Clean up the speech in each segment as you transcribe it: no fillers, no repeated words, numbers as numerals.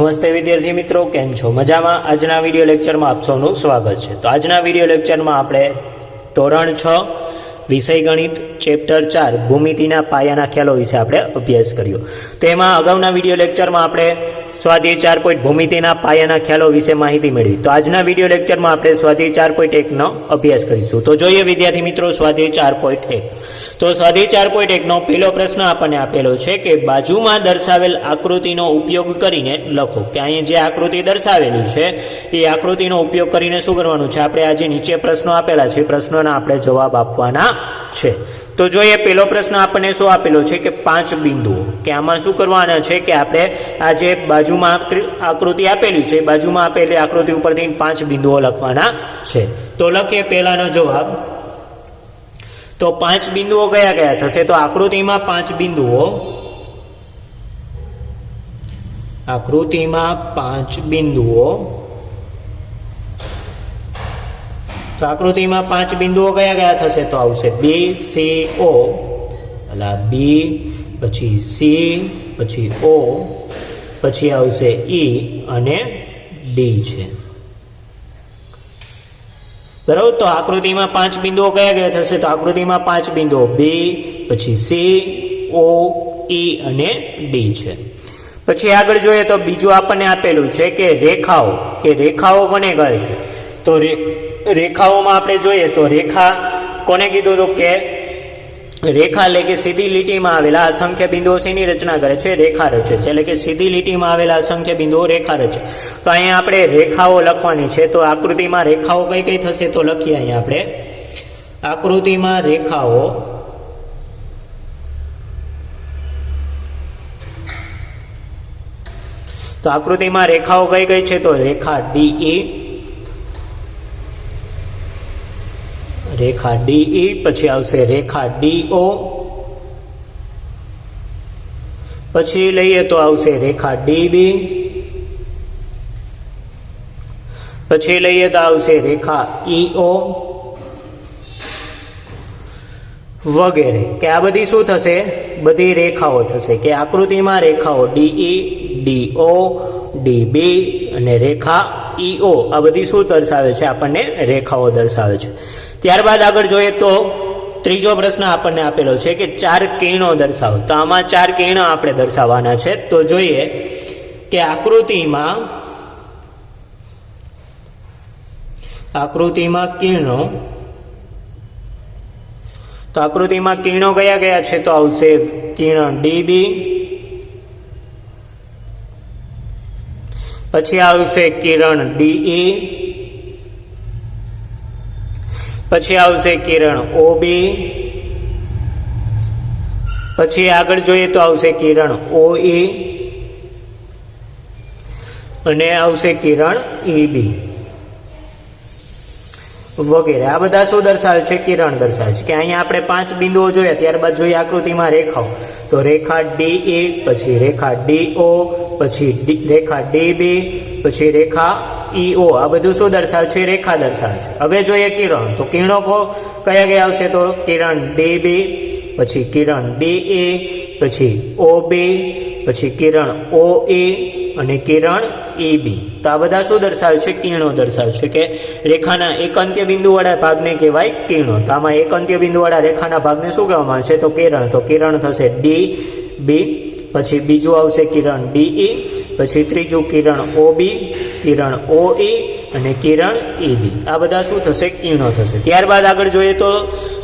नमस्ते विद्यार्थी मित्रों, केम छो? मजामां? आजना विडियो लेक्चर में आप सौનું स्वागत है। तो आजना विडियो लेक्चर में आपणे धोरण 6 विषय गणित चेप्टर 4 भूमितिना पायाना ख्यालो विषे आपणे अभ्यास कर्यो। तो एमां अगाउना विडियो लेक्चर में आपणे स्वाध्याय 4 भूमितिना पायाना ख्यालो विषे माहिती मेळवी। तो आजना विडियो लेक्चर में आपणे स्वाध्याय 4.1 नो अभ्यास करीशुं। तो जोईए विद्यार्थी मित्रों स्वाध्याय 4.1। तो स्वाध्याय 4.1 नो पहलो प्रश्न आपने आपेलो छे के बाजुमां दर्शावेल आकृतिनो उपयोग करीने लखो। के अहीं जे आकृति दर्शावेली छे ए आकृतिनो उपयोग करीने शुं करवानुं छे? आपणे आ जे नीचे प्रश्नो आपेला छे प्रश्नोना आपणे जवाब आपवाना छे। तो जोईए पहलो प्रश्न आपने शुं आपेलो छे के 5 बिंदुओ। के आमां शुं करवाना छे के आपणे आ जे बाजुमां आकृति आपेली छे बाजुमां आपेली आकृति उपरथी 5 बिंदुओ लखवाना छे। तो लखीए पहेलानो जवाब। तो 5 बिंदुओ कया कया थशे? तो आकृतिमां 5 बिंदुओ, आकृतिमां 5 बिंदुओ, तो आकृतिमां 5 बिंदुओ कया कया थशे? तो आवशे बी सी ओ, એટલે બી પછી સી પછી ઓ પછી આવશે ઈ અને ડી છે। बराबर। तो आकृति में 5 बिंदुओ कया कया थशे? तो आकृति में 5 बिंदुओ बी पछी सी ओ ई अने डी छे। पछी आगळ जोईए तो बीजुं आपणे आपेलुं छे के रेखाओ। के रेखाओ कोने कहे छे? तो रेखाओं में आपणे जोईए तो रेखा कोने कीधुं? तो के रेखा એટલે કે સીધી લીટીમાં આવેલા અસંખ્ય બિંદુઓ શેની રચના કરે છે? રેખા રચે છે। એટલે કે સીધી લીટીમાં આવેલા અસંખ્ય બિંદુઓ રેખા રચે। તો અહીંયા આપણે રેખાઓ લખવાની છે। તો આકૃતિમાં રેખાઓ કઈ કઈ થશે? તો લખીએ અહીંયા આપણે આકૃતિમાં રેખાઓ, તો આકૃતિમાં રેખાઓ કઈ કઈ છે? તો રેખા ડીઈ, रेखा डीई, पछी आवशे रेखा डीओ, पछी लईए तो आवशे रेखा डीबी, पछी लईए तो आवशे रेखा ईओ वगैरह। के आ बधी शुं थशे? बधी रेखाओ थशे। के आकृतिमां रेखाओ डीई, डीओ, डीबी अने रेखा ईओ आ बधी शुं दर्शावे छे? आपणने रेखाओ दर्शावे छे। त्यारबाद आगळ जोईए तो त्रीजो प्रश्न आपने आपेलो छे के 4 किरणो दर्शावो। तो आमां 4 किरणो आपणे दर्शाववाना छे। तो जोईए के आकृतिमां किरणो, तो आकृतिमां किरणो कया कया छे? तो आवशे किरण डीबी, पछी आवशे किरण डीई, पछी आवशे किरण ओबी, पछी आगळ जोईए तो आवशे किरण ओई अने आवशे किरण ईबी वगैरह। आ बधा शुं दर्शावे छे? किरण दर्शावे छे। के अहींया आपणे 5 बिंदुओ जोया। त्यारबाद जोईए आकृतिमां रेखाओ। तो रेखा डीई, पछी रेखा डीओ, पछी रेखा डीबी, पछी रेखा ईओ। आ बधुं शुं दर्शावे छे? रेखा दर्शावे छे। हवे जोईए किरण। तो किरणो कया कया आवशे? तो किरण डीबी, पछी किरण डीई, पछी ओबी, पछी किरण ओई अने किरण ईबी। तो आ बधा शुं दर्शावे छे? किरणो दर्शावे छे। के रेखाना एक अंत्य बिंदुवाळा भागने कहेवाय किरणो। तो आमां एक अंत्य बिंदुवाळा रेखाना भागने शुं कहेवामां आवे छे? तो किरण। तो किरण थशे डी बी, पछी बीजुं आवशे किरण डीई, पछी त्रीजुं किरण ओबी, किरण ओई अने किरण ईबी। आ बधा शुं थशे? किरणो थशे। त्यारबाद आगळ जोईए तो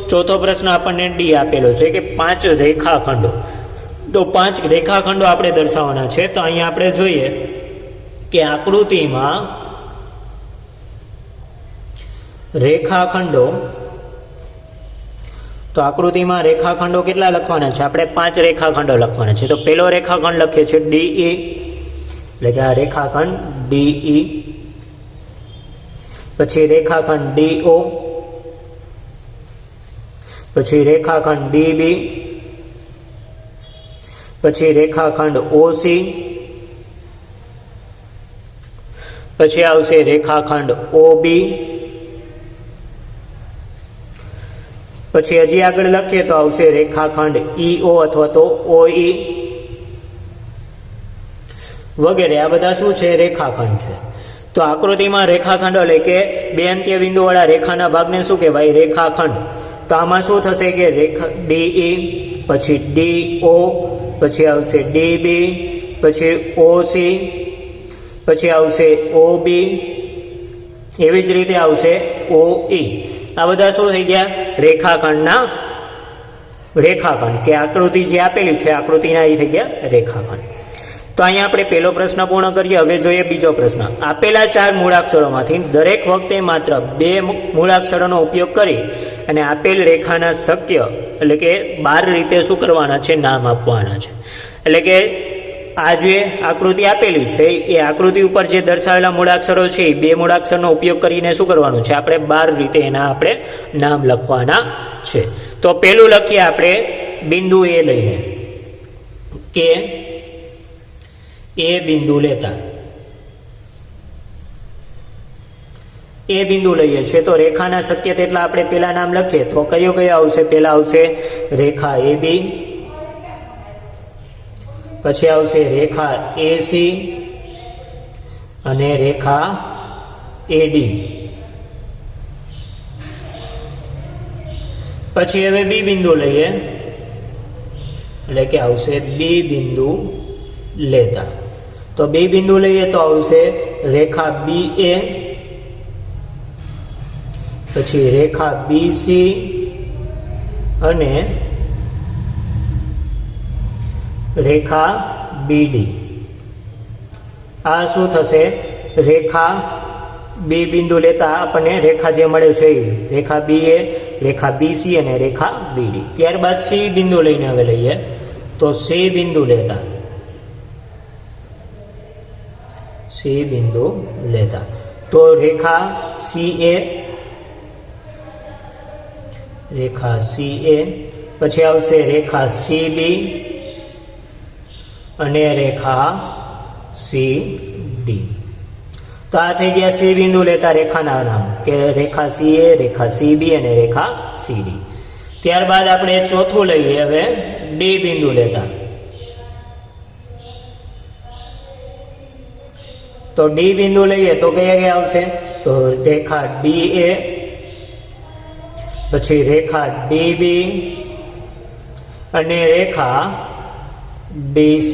चौथो प्रश्न आपणे डी आपेलो छे के 5 रेखाखंडो। तो 5 रेखाखंडो आपणे दर्शाववाना छे। तो अहींया आपणे जोईए के आकृतिमां रेखाखंडो, तो आकृतिमां रेखाखंडो केटला लखवाना छे? आपणे 5 रेखाखंडो लखवाना छे। तो पहेलो रेखाखंड लखीए छे डीई, એટલે કે આ રેખાખંડ ડીઈ, પછી રેખાખંડ ડીઓ, પછી રેખાખંડ ડીબી, પછી રેખાખંડ ઓસી, પછી આવશે રેખાખંડ ઓબી, પછી હજી આગળ લખીએ તો આવશે રેખાખંડ ઈઓ અથવા તો ઓઈ, વગેરે આ બધા શું છે? રેખાખંડ છે. તો આકૃતિમાં રેખાખંડ એટલે કે બે અંત્ય બિંદુવાળા રેખાના ભાગને શું કહેવાય? રેખાખંડ. તો આમાં શું થશે કે રેખા DE, પછી DO, પછી આવશે DB, પછી OC, પછી આવશે OB, એવી જ રીતે આવશે OE. આ બધા શું થઈ ગયા? રેખાખંડના રેખાખંડ કે આકૃતિ જે આપેલી છે આકૃતિના એ થઈ ગયા રેખાખંડ. તો અહીંયા આપણે પહેલો પ્રશ્ન પૂર્ણ કરીએ. હવે જોઈએ બીજો પ્રશ્ન. આપેલા 4 મૂળાક્ષરોમાંથી દરેક વખતે માત્ર 2 મૂળાક્ષરોનો ઉપયોગ કરી અને આપેલ રેખાના શક્ય એટલે કે 12 રીતે શું કરવાના છે? નામ આપવાના છે. એટલે કે આ જે આકૃતિ આપેલી છે એ આકૃતિ ઉપર જે દર્શાવેલા મૂળાક્ષરો છે એ 2 મૂળાક્ષરનો ઉપયોગ કરીને શું કરવાનું છે? આપણે 12 રીતે એના આપણે નામ લખવાના છે. તો પહેલું લખીએ આપણે બિંદુ એ લઈને કે એ બિંદુ લેતા એ બિંદુ લઈએ છીએ તો રેખાના શક્ય તેટલા આપણે પેલા નામ લખીએ તો કયો આવશે? પેલા આવશે રેખા AB, પછી આવશે રેખા AC અને રેખા AD. પછી હવે બી બિંદુ લઈએ એટલે કે આવશે બી બિંદુ લેતા. તો બી બિંદુ લઈએ તો આવશે રેખા BA, પછી રેખા BC અને રેખા BD. આ શું થશે? રેખા બી બિંદુ લેતા આપણને રેખા જે મળે છે એ રેખા BA, રેખા BC અને રેખા BD. ત્યારબાદ સી બિંદુ લઈને હવે લઈએ તો સી બિંદુ લેતા સી બિંદુ લેતા તો રેખા CA, રેખા CA, પછી આવશે રેખા CB અને રેખા CD. તો આ થઈ ગયા સી બિંદુ લેતા રેખાના નામ કે રેખા CA, રેખા CB અને રેખા CD. ત્યારબાદ આપણે ચોથું લઈએ હવે ડી બિંદુ લેતા. તો ડી બિંદુ લઈએ તો કયા આવશે? તો રેખા DA, પછી રેખા DB અને રેખા DC.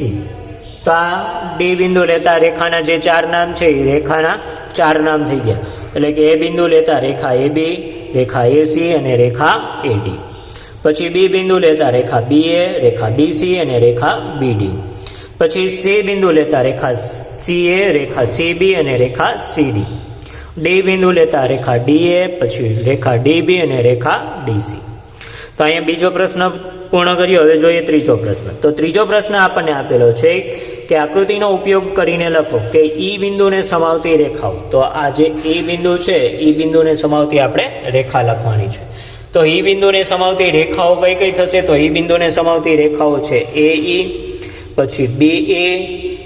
તો આ ડી બિંદુ લેતા રેખાના જે 4 નામ છે એ રેખાના 4 નામ થઈ ગયા. એટલે કે એ બિંદુ લેતા રેખા AB, રેખા AC અને રેખા AD. પછી બી બિંદુ લેતા રેખા BA, રેખા BC અને રેખા BD. પછી સી બિંદુ લેતા રેખા CA, રેખા CB અને રેખા CD. ડી બિંદુ લેતા રેખા DA, પછી રેખા DB અને રેખા DC. તો અહીંયા બીજો પ્રશ્ન પૂર્ણ કર્યો. હવે જોઈએ ત્રીજો પ્રશ્ન. તો ત્રીજો પ્રશ્ન આપણને આપેલો છે કે આકૃતિનો ઉપયોગ કરીને લખો કે ઈ બિંદુને સમાવતી રેખાઓ. તો આ જે ઈ બિંદુ છે ઈ બિંદુને સમાવતી આપણે રેખા લખવાની છે. તો ઈ બિંદુને સમાવતી રેખાઓ કઈ કઈ થશે? તો ઈ બિંદુને સમાવતી રેખાઓ છે AE, પછી BA,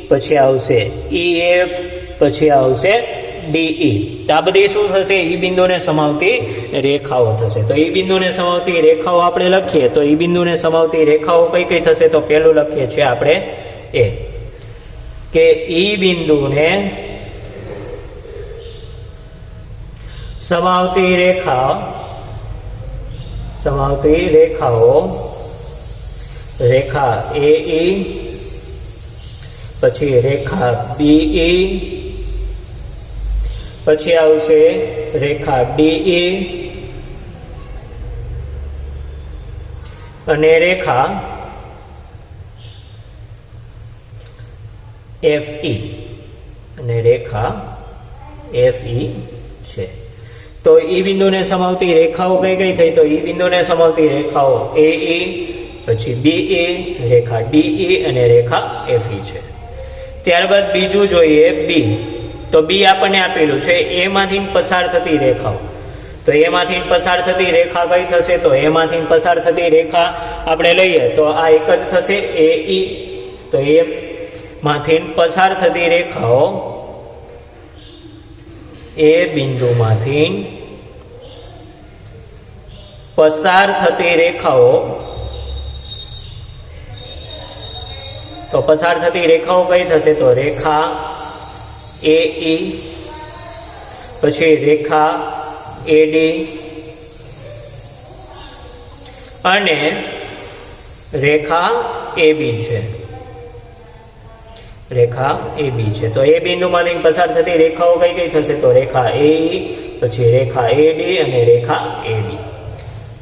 પછી આવશે EF, પછી આવશે DE. તો આ બધી શું થશે? ઈ બિંદુને સમાવતી રેખાઓ થશે. તો ઈ બિંદુને સમાવતી રેખાઓ આપણે લખીએ તો ઈ બિંદુને સમાવતી રેખાઓ કઈ કઈ થશે? તો પહેલું લખીએ છીએ આપણે એ કે ઈ બિંદુને સમાવતી રેખાઓ રેખા AE, પછી રેખા BE, પછી આવશે રેખા DE અને રેખા FE અને રેખા FE છે. તો ઈ બિંદુને સમાવતી રેખાઓ કઈ કઈ થઈ? તો ઈ બિંદુને સમાવતી રેખાઓ AE, પછી BA, રેખા DE અને રેખા FE છે. ત્યારબાદ બીજું જોઈએ બી. તો બી આપણને આપેલું છે એ માંથી પસાર થતી રેખાઓ. તો એમાંથી પસાર થતી રેખા કઈ થશે? તો એમાંથી પસાર થતી રેખા આપણે લઈએ તો આ એક જ થશે AE. તો એ માંથી પસાર થતી રેખાઓ એ બિંદુમાંથી પસાર થતી રેખાઓ. તો પસાર થતી રેખાઓ કઈ થશે? તો રેખા એ ઈ, પછી રેખા એડી અને રેખા એબી છે. રેખા એબી છે. તો એ બિંદુમાંથી પસાર થતી રેખાઓ કઈ કઈ થશે? તો રેખા એ પછી રેખા એડી અને રેખા એબી.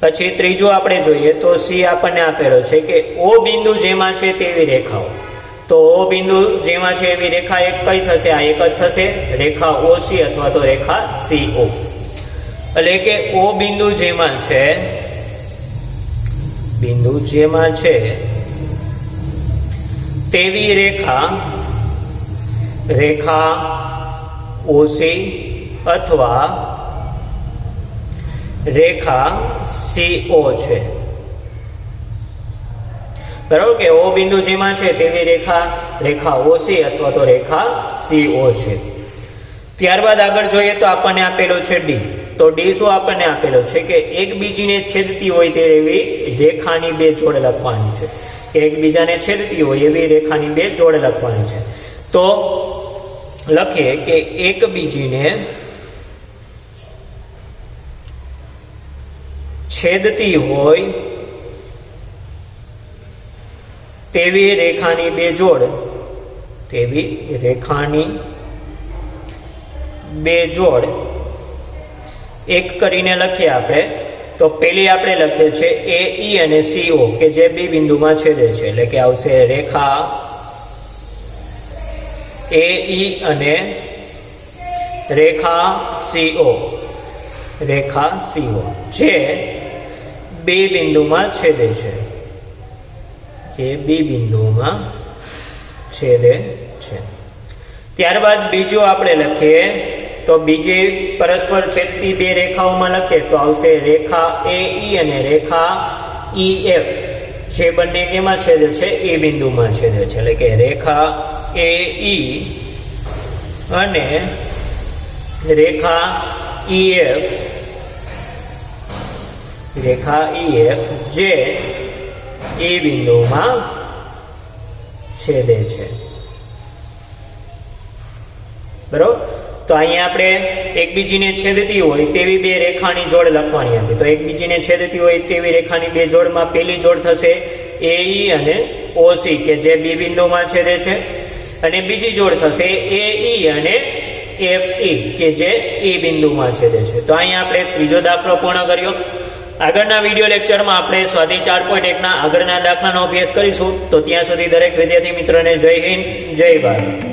પછી ત્રીજું આપણે જોઈએ તો સી આપણને આપેલો છે કે ઓ બિંદુ જેમાં છે તેવી રેખાઓ. તો ઓ બિંદુ જેમાં છે એવી રેખા એક કઈ થશે? આ એક જ થશે, રેખા ઓસી અથવા તો રેખા સીઓ. એટલે કે ઓ બિંદુ જેમાં છે, બિંદુ જેમાં છે તેવી રેખા રેખા ઓસી અથવા રેખા સીઓ છે. બરાબર કે ઓ બિંદુ જેમાં છે તેવી રેખા રેખા ઓસી અથવા તો રેખા સીઓ છે. ત્યારબાદ આગળ જોઈએ તો આપણને આપેલો છે ડી. તો ડી શું આપણને આપેલો છે કે એકબીજીને છેદતી હોય તેવી રેખાની બે જોડ લખવાની છે. એકબીજાને છેદતી હોય એવી રેખાની બે જોડ લખવાની છે. તો લખીએ કે એકબીજીને છેદતી હોય તેવી રેખાની બે જોડ, તેવી રેખાની બે જોડ એક કરીને લખીએ આપણે. તો પેલી આપણે લખીએ છે એ ઈ અને સીઓ કે જે બી બિંદુમાં છેદે છે. એટલે કે આવશે રેખા એ ઈ અને રેખા સીઓ, રેખા સીઓ જે બે બિંદુમાં છેદે છે, જે બી બિંદુમાં છેદે છે. ત્યારબાદ બીજું આપણે લખીએ તો બીજી પરસ્પર છેદતી બે રેખાઓમાં લખીએ તો આવશે રેખા એ ઈ અને રેખા ઈ એફ જે બંને કેમાં છેદે છે? એ બિંદુમાં છેદે છે. એટલે કે રેખા એ ઈ અને રેખા ઈ એફ, રેખા ઈ એફ જે એ બિંદુમાં છેદે છે. બરોબર. તો અહીંયા આપણે એકબીજીને છેદતી હોય તેવી બે રેખાની જોડ લખવાની હતી. તો એકબીજીને છેદતી હોય તેવી રેખાની બે જોડમાં પહેલી જોડ થશે એ ઈ અને ઓસી કે જે બી બિંદુમાં છેદે છે, અને બીજી જોડ થશે એ ઈ અને એફ ઈ કે જે એ બિંદુમાં છેદે છે. તો અહીંયા આપણે ત્રીજો દાખલો પૂર્ણ કર્યો. આગળના વિડીયો લેક્ચરમાં આપણે સ્વાધ્યાય 4.1 ના આગળના દાખલાનો અભ્યાસ કરીશું. તો ત્યાં સુધી દરેક વિદ્યાર્થી મિત્રોને જય હિન્દ, જય ભારત.